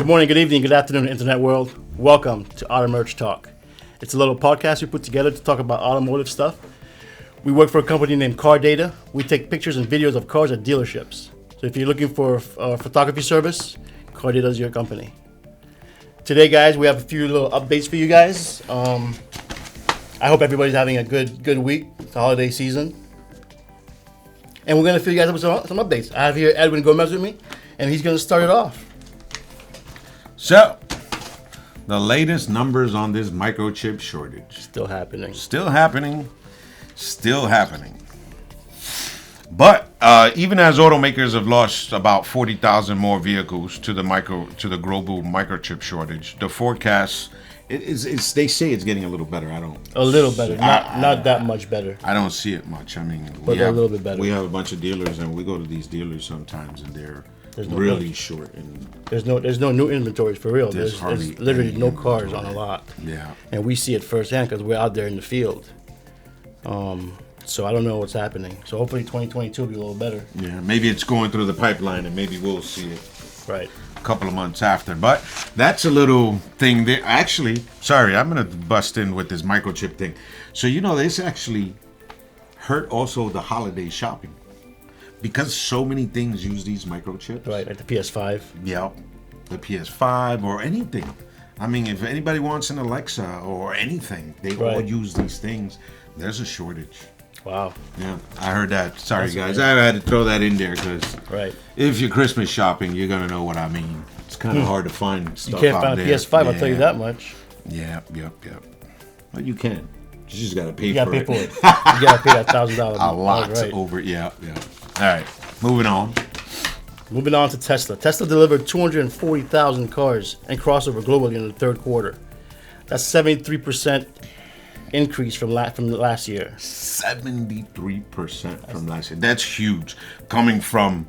Good morning, good evening, good afternoon, Internet world. Welcome to Auto Merch Talk. It's a little podcast we put together to talk about automotive stuff. We work for a company named Car Data. We take pictures and videos of cars at dealerships. So if you're looking for a photography service, Car Data is your company. Today, guys, we have a few little updates for you guys. I hope everybody's having a good week. It's the holiday season. And we're going to fill you guys up with some updates. I have here Edwin Gomez with me, and he's going to start it off. So, the latest numbers on this microchip shortage. Still happening. But even as automakers have lost about 40,000 more vehicles to the global microchip shortage, the forecast they say it's getting a little better. A little better, not that much better. I don't see it much. I mean, but a little bit better. We have a bunch of dealers, and we go to these dealers sometimes, and they're really short. And there's no new inventories for real. There's literally no cars on a lot. Yeah. And we see it firsthand because we're out there in the field. So I don't know what's happening. So hopefully 2022 will be a little better. Yeah, maybe it's going through the pipeline, and maybe we'll see it. Right. A couple of months after. But that's a little thing there. Actually, sorry, I'm going to bust in with this microchip thing. So, this actually hurt also the holiday shopping. Because so many things use these microchips. Right, like the PS5. Yeah, the PS5 or anything. I mean, if anybody wants an Alexa or anything, they all use these things. There's a shortage. Wow. Yeah, I heard that. Sorry, guys. I had to throw that in there because if you're Christmas shopping, you're going to know what I mean. It's kind of hard to find stuff out there. You can't find a PS5, I'll tell you that much. Yep. Well, you can. You just got to pay for it. You got to pay for it. You got to pay that $1,000. A lot over. Yeah. All right, moving on. Moving on to Tesla. Tesla delivered 240,000 cars and crossover globally in the third quarter. That's 73% increase from last year. 73% from last year. That's huge. Coming from,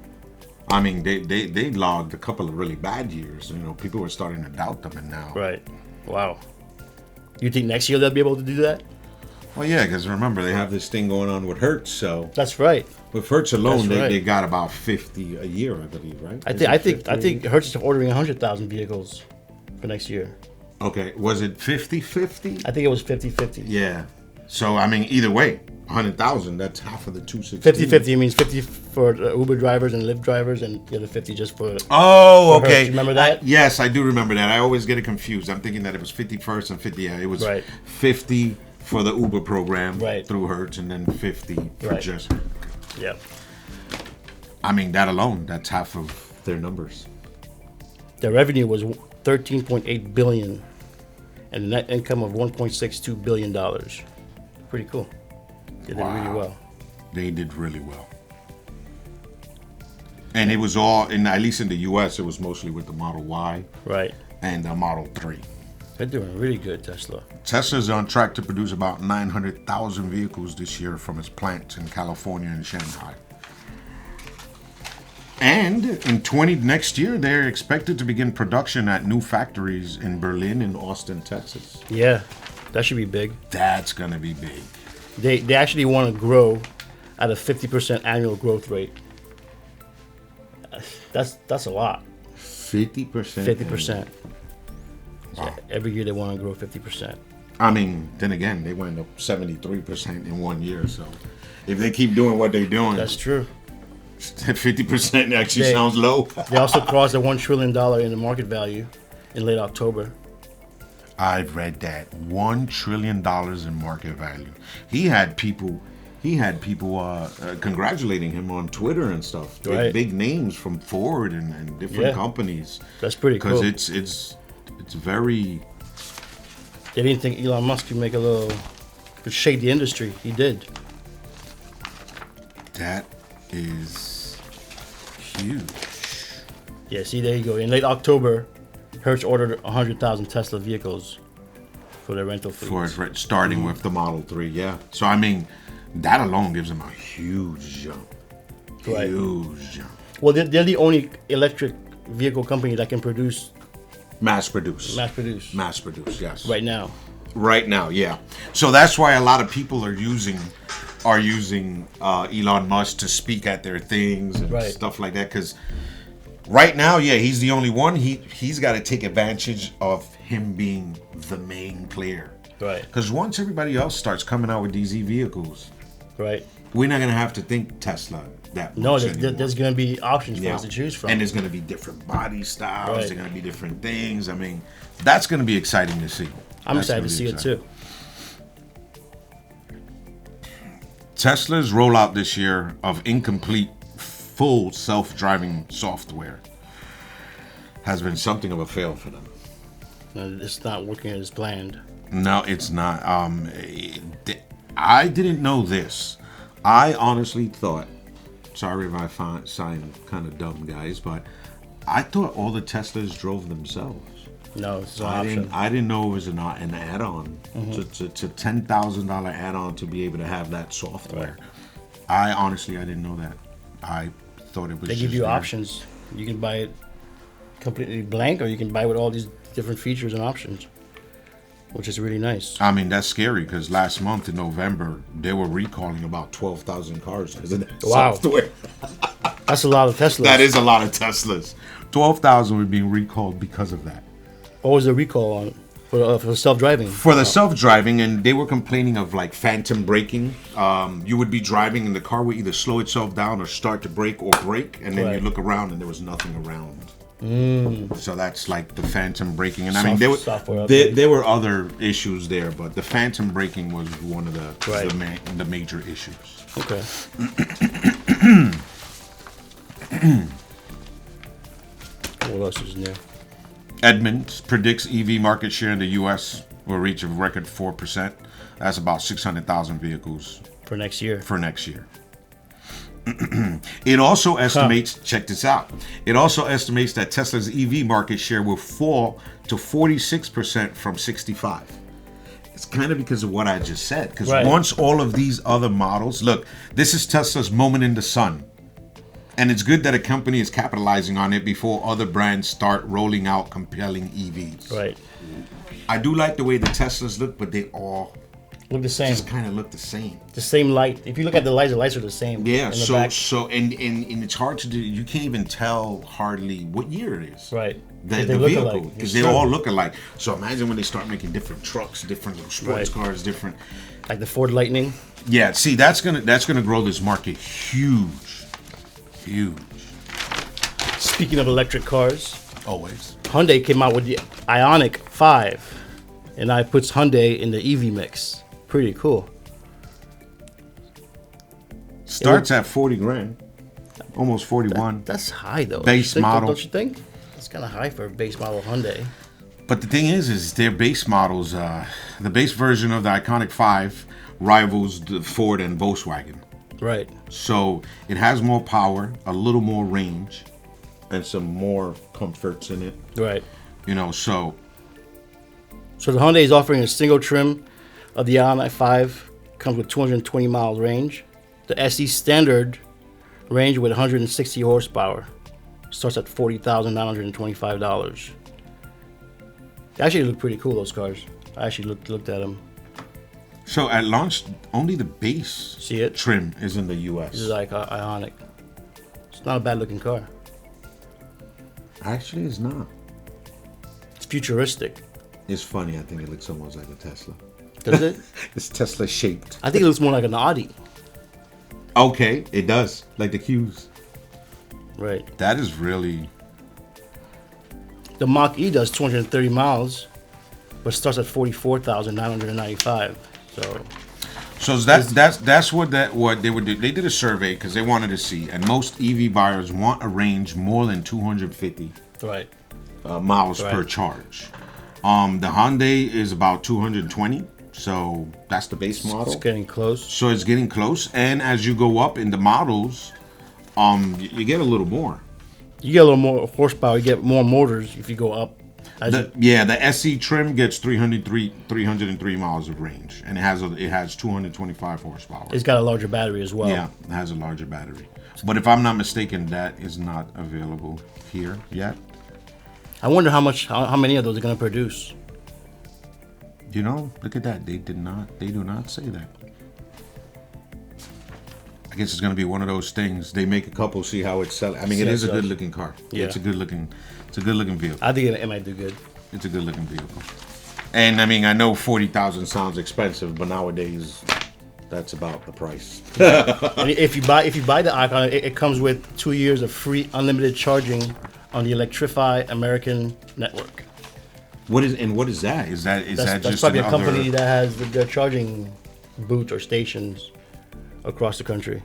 they logged a couple of really bad years. People were starting to doubt them, and now. Right. Wow. You think next year they'll be able to do that? Well, yeah, because remember, they have this thing going on with Hertz, so. That's right. With Hertz alone, they got about 50 a year, I believe, right? I think Hertz is ordering 100,000 vehicles for next year. Okay, was it 50-50? I think it was 50-50. Yeah. So, either way, 100,000, that's half of the 216. 50-50 means 50 for Uber drivers and Lyft drivers, and the other 50 just for okay. Hertz. You remember that? Yes, I do remember that. I always get it confused. I'm thinking that it was 50 first and 50. Yeah, it was 50 for the Uber program through Hertz, and then 50 for just Hertz. Yeah. That alone, that's half of their numbers. Their revenue was $13.8 billion and a net income of $1.62 billion. Pretty cool. They did really well. They did really well. And it was all, at least in the U.S., it was mostly with the Model Y. Right. And the Model 3. They're doing really good, Tesla. Tesla's on track to produce about 900,000 vehicles this year from its plants in California and Shanghai. And next year, they're expected to begin production at new factories in Berlin and Austin, Texas. Yeah, that should be big. That's going to be big. They actually want to grow at a 50% annual growth rate. That's a lot. 50%? 50%. Wow. So every year they want to grow 50%. Then again, they went up 73% in 1 year. So if they keep doing what they're doing. That's true. 50% actually sounds low. They also crossed the $1 trillion in the market value in late October. I've read that. $1 trillion in market value. He had people congratulating him on Twitter and stuff. Big names from Ford and different companies. That's pretty cool. Because it's very. They didn't think Elon Musk could shade the industry. He did. That is huge. Yeah, see, there you go. In late October, Hertz ordered 100,000 Tesla vehicles for their rental fleet. Starting with the Model 3, yeah. So, that alone gives them a huge jump. Right. Huge jump. Well, they're the only electric vehicle company that can Mass produce, yes. Right now, yeah. So that's why a lot of people are using Elon Musk to speak at their things and stuff like that. Because Right now, yeah, he's the only one. He's got to take advantage of him being the main player. Right. Because once everybody else starts coming out with these vehicles, right, we're not gonna have to think Tesla that much. No, anymore. there's going to be options for us to choose from, and there's gonna be different body styles. Right. There's gonna be different things. I mean, that's gonna be exciting to see. I'm excited to see it too. Tesla's rollout this year of incomplete full self-driving software has been something of a fail for them. It's not working as planned. No, it's not. I didn't know this. I honestly thought, sorry if I sound kind of dumb, guys, but I thought all the Teslas drove themselves. No, it's an option. I didn't know it was an add-on. It's a $10,000 add-on to be able to have that software. Right. I didn't know that. I thought it was. They give you options. You can buy it completely blank, or you can buy it with all these different features and options, which is really nice. I mean, that's scary because last month in November they were recalling about 12,000 cars. Wow, software. That's a lot of Teslas. That is a lot of Teslas. 12,000 were being recalled because of that. What was the recall on for self-driving? For the self-driving, and they were complaining of like phantom braking. You would be driving and the car would either slow itself down or start to brake or brake, and then you look around and there was nothing around. So that's like the phantom braking, and I mean there were other issues there, but the phantom braking was one of the major issues. Okay. What else is new? Edmunds predicts EV market share in the U.S. will reach a record 4%. That's about 600,000 vehicles for next year. It also estimates, check this out, it also estimates that Tesla's EV market share will fall to 46% from 65%. It's kind of because of what I just said. Because once all of these other models, look, this is Tesla's moment in the sun. And it's good that a company is capitalizing on it before other brands start rolling out compelling EVs. Right. I do like the way the Teslas look, but they all look the same. Just kind of look the same. The same light. If you look at the lights are the same. Yeah. And it's hard to do. You can't even tell hardly what year it is. Right. The vehicle, because they all look alike. So imagine when they start making different trucks, different little sports cars, different. Like the Ford Lightning. Yeah. See, that's gonna grow this market huge. Speaking of electric cars, always Hyundai came out with the Ioniq 5, and I puts Hyundai in the EV mix. Pretty cool. Starts at 40 grand, almost 41. That's high though. Base model, don't you think? It's kind of high for a base model Hyundai. But the thing is their base models. The base version of the Ioniq 5 rivals the Ford and Volkswagen. Right. So it has more power, a little more range, and some more comforts in it. Right. So the Hyundai is offering a single trim of the Ioniq 5, comes with 220 miles range. The SE standard range with 160 horsepower starts at $40,925. They actually look pretty cool, those cars. I actually looked at them. So at launch, only the base trim is in the U.S. This is like Ioniq. It's not a bad looking car. Actually, it's not. It's futuristic. It's funny. I think it looks almost like a Tesla. Does it? It's Tesla shaped. I think it looks more like an Audi. Okay, it does. Like the Qs. Right. That is really... The Mach-E does 230 miles, but starts at $44,995. So that's what they would do. They did a survey because they wanted to see, and most EV buyers want a range more than 250 miles per charge. The Hyundai is about 220, so that's the base model. It's getting close. So it's getting close, and as you go up in the models, you get a little more. You get a little more horsepower. You get more motors if you go up. The SE trim gets 303 miles of range, and it has 225 horsepower. It's got a larger battery as well. Yeah, it has a larger battery. But if I'm not mistaken, that is not available here yet. I wonder how many of those are going to produce. Look at that. They do not say that. I guess it's going to be one of those things. They make a couple, see how it's selling. I mean, it is a good looking car. Yeah. It's a good looking vehicle. I think it might do good. It's a good looking vehicle. And I mean, I know 40,000 sounds expensive, but nowadays that's about the price. And if you buy the Icon, it comes with 2 years of free unlimited charging on the Electrify American network. What is that? Is that That's just probably another... a company that has their charging booths or stations across the country.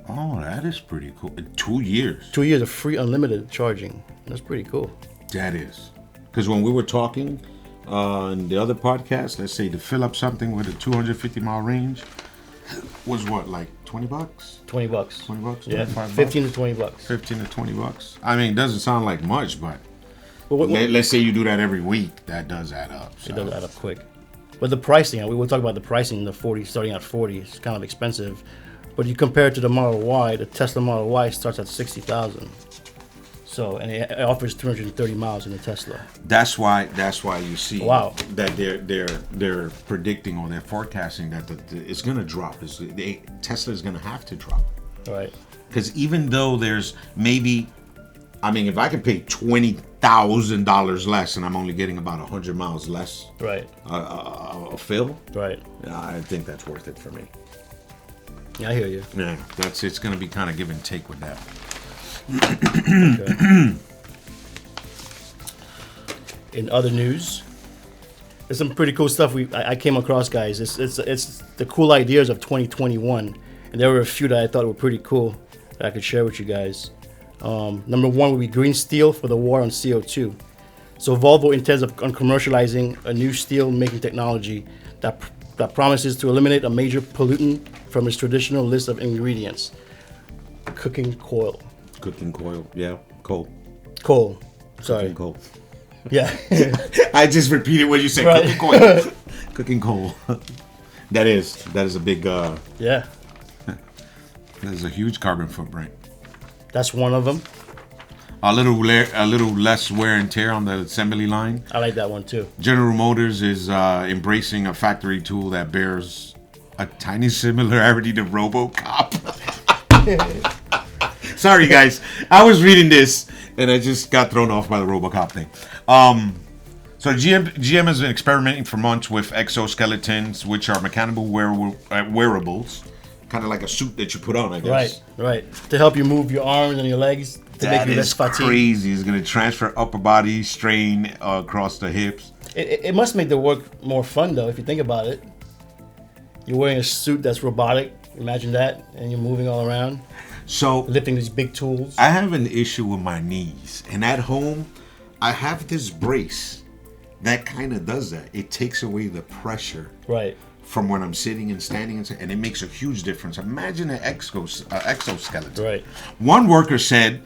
Oh, that is pretty cool. 2 years. 2 years of free unlimited charging. That's pretty cool. That is. Because when we were talking in the other podcast, let's say to fill up something with a 250 mile range was what, like $20? $20. $20? Yeah, $25? 15 to $20. 15 to $20. I mean, it doesn't sound like much, but But let's say you do that every week, that does add up. So. It does add up quick. But the pricing, we will talk about the pricing, the 40, starting at 40, it's kind of expensive. But you compare it to the Model Y, the Tesla Model Y starts at 60,000. So, and it offers 330 miles in the Tesla. That's why you see Wow. that they're predicting or they're forecasting that it's going to drop. Tesla is going to have to drop. Right. Because even though there's maybe, I mean, if I can pay $20,000 less and I'm only getting about 100 miles less, Right. A fill, Right. I think that's worth it for me. Yeah, I hear you. Yeah, it's going to be kind of give and take with that. Okay. In other news, there's some pretty cool stuff I came across, guys. It's the cool ideas of 2021, and there were a few that I thought were pretty cool that I could share with you guys. Number one would be green steel for the war on CO2. So Volvo intends on commercializing a new steel making technology that promises to eliminate a major pollutant from its traditional list of ingredients: cooking coal. Cooking coal, yeah, coal. Coal. Sorry. Cooking coal. Yeah. I just repeated what you said. Right. Cooking coal. Cooking coal. That is a big. Yeah. That is a huge carbon footprint. That's one of them. A little less wear and tear on the assembly line. I like that one too. General Motors is embracing a factory tool that bears a tiny similarity to RoboCop. Sorry, guys. I was reading this and I just got thrown off by the RoboCop thing. So GM has been experimenting for months with exoskeletons, which are mechanical wearables, kind of like a suit that you put on, I guess. Right. To help you move your arms and your legs to make you less fatigued. Crazy. It's going to transfer upper body strain across the hips. It must make the work more fun, though, if you think about it. You're wearing a suit that's robotic. Imagine that. And you're moving all around. So lifting these big tools. I have an issue with my knees. And at home, I have this brace that kind of does that. It takes away the pressure. Right. From when I'm sitting and standing, and it makes a huge difference. Imagine an exoskeleton. Right. One worker said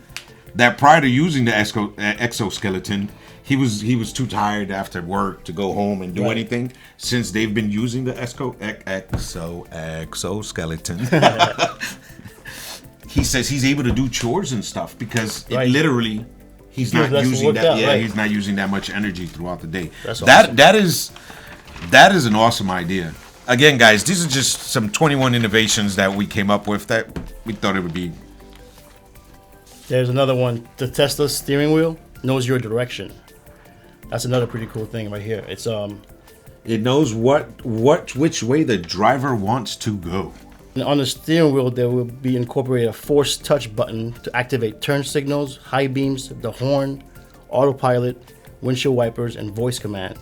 that prior to using the exoskeleton, he was too tired after work to go home and do anything. Since they've been using the exoskeleton, he says he's able to do chores and stuff because it literally he's not using that. He's not using that much energy throughout the day. That's awesome. That is an awesome idea. Again, guys, these are just some 21 innovations that we came up with that we thought it would be. There's another one. The Tesla steering wheel knows your direction. That's another pretty cool thing right here. It's It knows which way the driver wants to go. On the steering wheel, there will be incorporated a force touch button to activate turn signals, high beams, the horn, autopilot, windshield wipers, and voice command.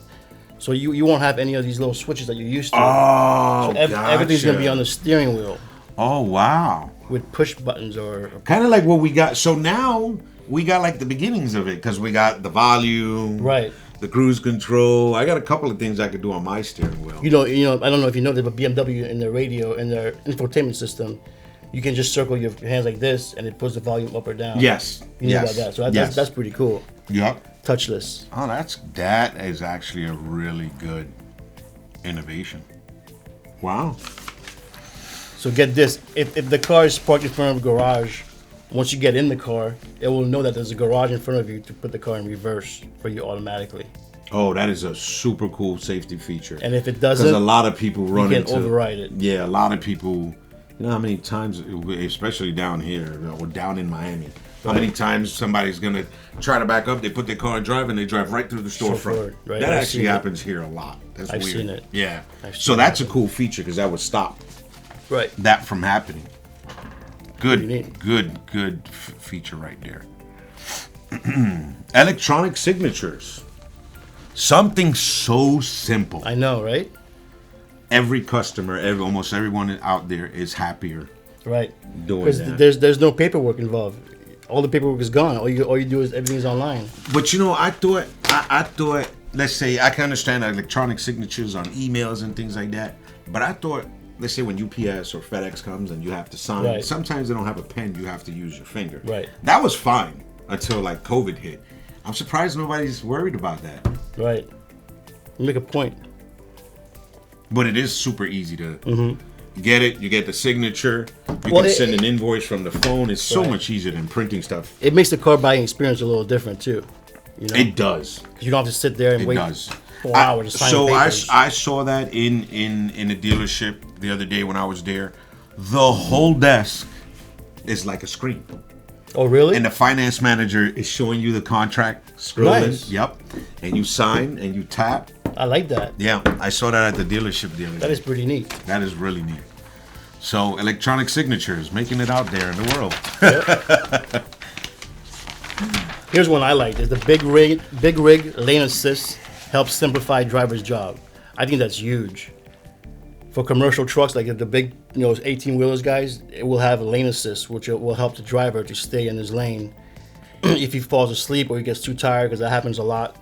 So you won't have any of these little switches that you're used to. Oh, so everything's going to be on the steering wheel. Oh, wow. With push buttons or... Kind of like what we got. So now we got like the beginnings of it because we got the volume. Right. The cruise control. I got a couple of things I could do on my steering wheel. You know. I don't know if you know this, but BMW in their radio, in their infotainment system, you can just circle your hands like this and it puts the volume up or down. Yes. You know about that. So that's pretty cool. Yep. Touchless. Oh, that is actually a really good innovation. Wow. So get this, if the car is parked in front of a garage, once you get in the car, it will know that there's a garage in front of you to put the car in reverse for you automatically. Oh, that is a super cool safety feature. And if it doesn't, because a lot of people run you into can override it. Yeah, a lot of people You know how many times, especially down here, or down in Miami, how many times somebody's going to try to back up, they put their car in drive, and they drive right through the storefront. Right. That actually happens here a lot. That's I've weird. seen it. Yeah. So that's a cool feature because that would stop that from happening. Good feature right there. Electronic signatures. Something so simple. I know, right? Every customer, almost everyone out there is happier. Right. Doing because that. there's no paperwork involved. All the paperwork is gone. All you do is everything's online. But you know, I thought, let's say, I can understand electronic signatures on emails and things like that. But I thought, let's say when UPS or FedEx comes and you have to sign, Right. sometimes they don't have a pen, you have to use your finger. Right. That was fine until like COVID hit. I'm surprised nobody's worried about that. Right. You make a point. But it is super easy to get it. You get the signature. You Well, can send an invoice from the phone. It's so Right. much easier than printing stuff. It makes the car buying experience a little different too. You know? It does. 'Cause you don't have to sit there and It wait does. 4 hours to sign papers. I saw that in a dealership the other day when I was there. The whole desk is like a screen. Oh, really? And the finance manager is showing you the contract, scrolling. Nice. Yep. And you sign and you tap. I like that. Yeah, I saw that at the dealership the other day. That is pretty neat. That is really neat. So electronic signatures, making it out there in the world. Here's one I like. Is the big rig lane assist helps simplify driver's job. I think that's huge. For commercial trucks, like the big, 18-wheelers guys, it will have a lane assist, which will help the driver to stay in his lane if he falls asleep or he gets too tired, because that happens a lot.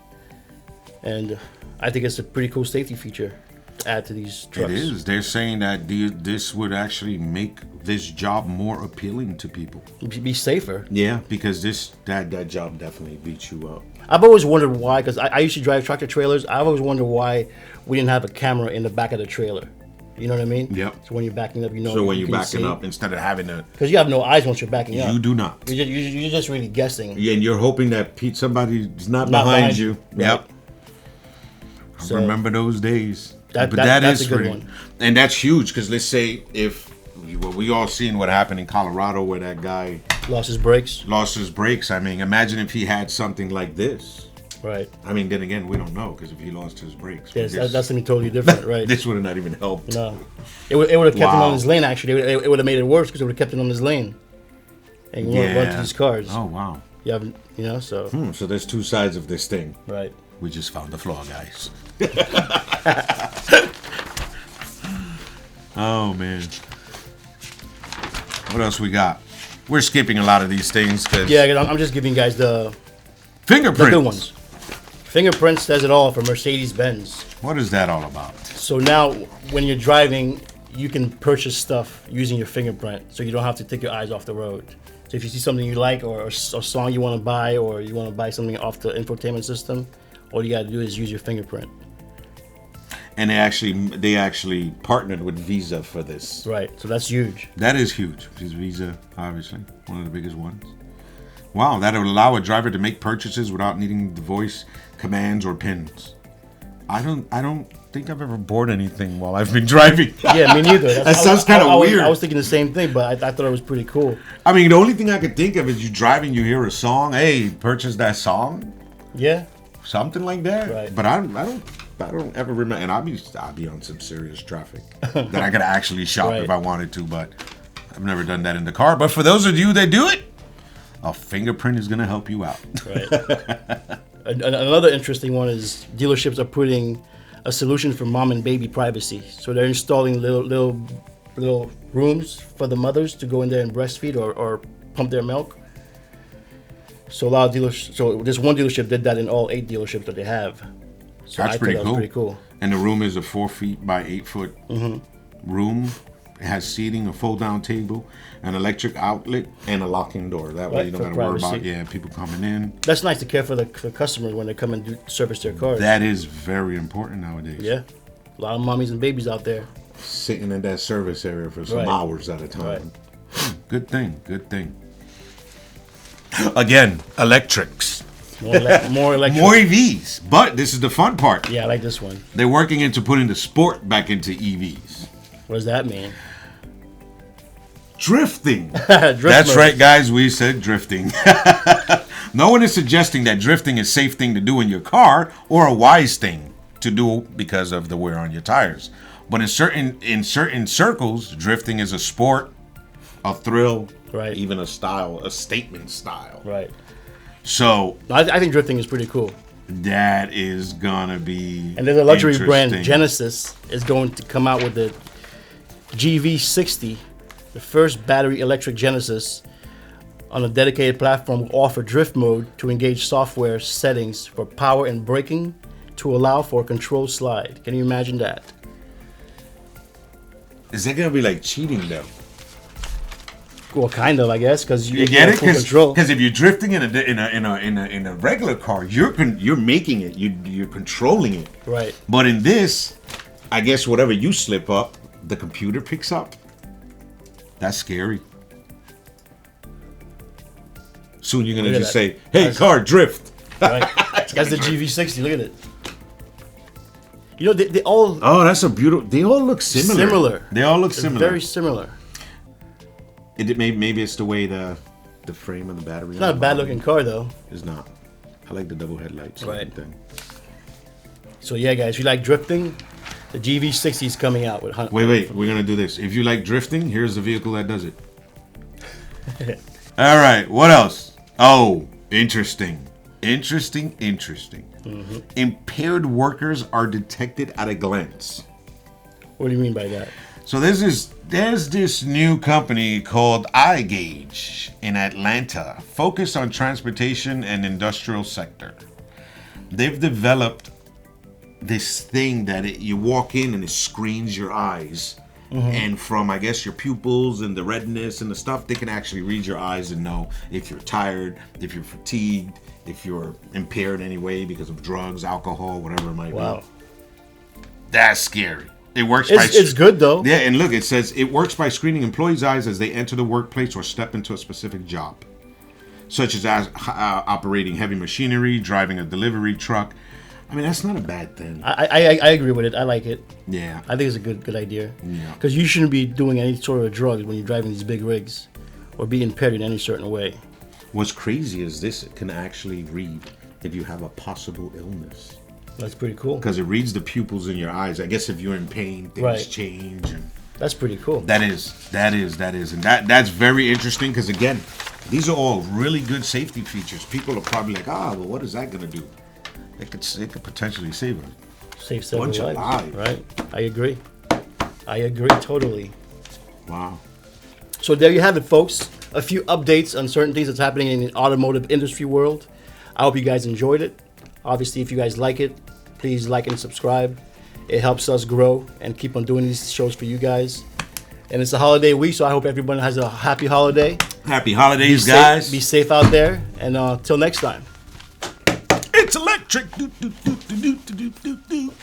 And I think it's a pretty cool safety feature to add to these trucks. It is. They're saying that this would actually make this job more appealing to people. Be safer. Yeah, because that job definitely beats you up. I've always wondered why, because I used to drive tractor trailers. I've always wondered why we didn't have a camera in the back of the trailer. You know what I mean? Yep. So when you're backing up, So when you're backing up, instead of having to... because you have no eyes once you're backing up. You do not. You're just really guessing. Yeah, and you're hoping that somebody's not Not behind behind you. you. Yep. So- I remember those days. That's is a good pretty- one. And that's huge, because let's say if... we all seen what happened in Colorado where that guy Lost his brakes. lost his brakes. I mean, imagine if he had something like this. Right. I mean, then again, we don't know, because if he lost his brakes. Yes, this- that's something totally different, right? This would have not even helped. No. It would have kept him Wow. on his lane, actually. It would have made it worse because it would have kept him on his lane. And you won't run to these cars. Oh, wow. You haven't, so. So there's two sides of this thing. Right. We just found the flaw, guys. Oh, man. What else we got? We're skipping a lot of these things because Yeah, 'cause I'm just giving you guys the fingerprints. good ones. Fingerprint says it all for Mercedes-Benz. What is that all about? So now, when you're driving, you can purchase stuff using your fingerprint, so you don't have to take your eyes off the road. So if you see something you like, or a song you want to buy, or you want to buy something off the infotainment system, all you got to do is use your fingerprint. And they actually partnered with Visa for this. Right. So that's huge. That is huge, because Visa, obviously, one of the biggest ones. Wow, that would allow a driver to make purchases without needing the voice commands or pins. I don't think I've ever bought anything while I've been driving. Yeah, me neither. That sounds kind of weird. I was thinking the same thing, but I thought it was pretty cool. I mean, the only thing I could think of is you driving, you hear a song. Hey, purchase that song, Yeah. something like that. Right. But I don't ever remember. And I'll be on some serious traffic that I could actually shop Right. if I wanted to. But I've never done that in the car. But for those of you that do it, a fingerprint is gonna help you out. Right. Another interesting one is dealerships are putting a solution for mom and baby privacy. So they're installing little rooms for the mothers to go in there and breastfeed or pump their milk. So a lot of dealers. So this one dealership did that in all 8 dealerships that they have. So That's I thought pretty that cool. was pretty cool. And the room is a 4 feet by 8 foot room. It has seating, a fold down table, an electric outlet, and a locking door. That way Right, you don't for got to worry about privacy. people coming in. That's nice to care for the customers when they come and service their cars. That is very important nowadays. Yeah. A lot of mommies and babies out there. Sitting in that service area for some Right. hours at a time. Right. Good thing. Good thing. Again, electrics. More electric. More EVs. But this is the fun part. Yeah, I like this one. They're working into putting the sport back into EVs. What does that mean? drifting. Drift That's mode. right, guys. We said drifting. No one is suggesting that drifting is a safe thing to do in your car or a wise thing to do because of the wear on your tires. But in certain circles, drifting is a sport, a thrill, Right. even a style, a statement style. Right. So I think drifting is pretty cool. that is gonna be. And there's a luxury brand, interesting. Genesis, is going to come out with the GV60, the first battery electric Genesis on a dedicated platform will offer drift mode to engage software settings for power and braking to allow for a controlled slide. Can you imagine that? Is that gonna be like cheating though? Well, kind of, I guess, because You get it? full control. Because if you're drifting in a regular car, you're making it. You're controlling it. Right. But in this, I guess whatever you slip up, the computer picks up. That's scary. Soon you're gonna Look at just that. say, "Hey, car, drift." Right. That's the GV60. Look at it. You know, they all Oh, that's a beautiful. They all look similar. They all look similar. very similar. Maybe it's the way the frame of the battery. It's not a bad looking car though. It's not. I like the double headlights. and Right. everything. So yeah, guys, if you like drifting, the GV60 is coming out with. Wait. We're gonna do this. If you like drifting, here's the vehicle that does it. All right. What else? Oh, interesting. Mm-hmm. Impaired workers are detected at a glance. What do you mean by that? So there's this new company called iGauge in Atlanta, focused on transportation and industrial sector. They've developed this thing that you walk in and it screens your eyes. And from, I guess, your pupils and the redness and the stuff, they can actually read your eyes and know if you're tired, if you're fatigued, if you're impaired in any way because of drugs, alcohol, whatever it might Wow. be. That's scary. It works It's good though. Yeah, and look, it says it works by screening employees' eyes as they enter the workplace or step into a specific job, such as operating heavy machinery, driving a delivery truck. I mean, that's not a bad thing. I agree with it. I like it. Yeah. I think it's a good idea. Yeah. Because you shouldn't be doing any sort of drugs when you're driving these big rigs, or be impaired in any certain way. What's crazy is this can actually read if you have a possible illness. That's pretty cool. Because it reads the pupils in your eyes. I guess if you're in pain, things Right. change. And That's pretty cool. that is. And that's very interesting because, again, these are all really good safety features. People are probably like, well, what is that going to do? It could potentially save us. Save several bunch of lives. lives. Right. I agree totally. Wow. So there you have it, folks. A few updates on certain things that's happening in the automotive industry world. I hope you guys enjoyed it. Obviously, if you guys like it, please like and subscribe. It helps us grow and keep on doing these shows for you guys. And it's a holiday week, so I hope everyone has a happy holiday. Happy holidays, Be guys. safe, be safe out there. And till next time. It's electric. Do, do, do, do, do, do, do, do.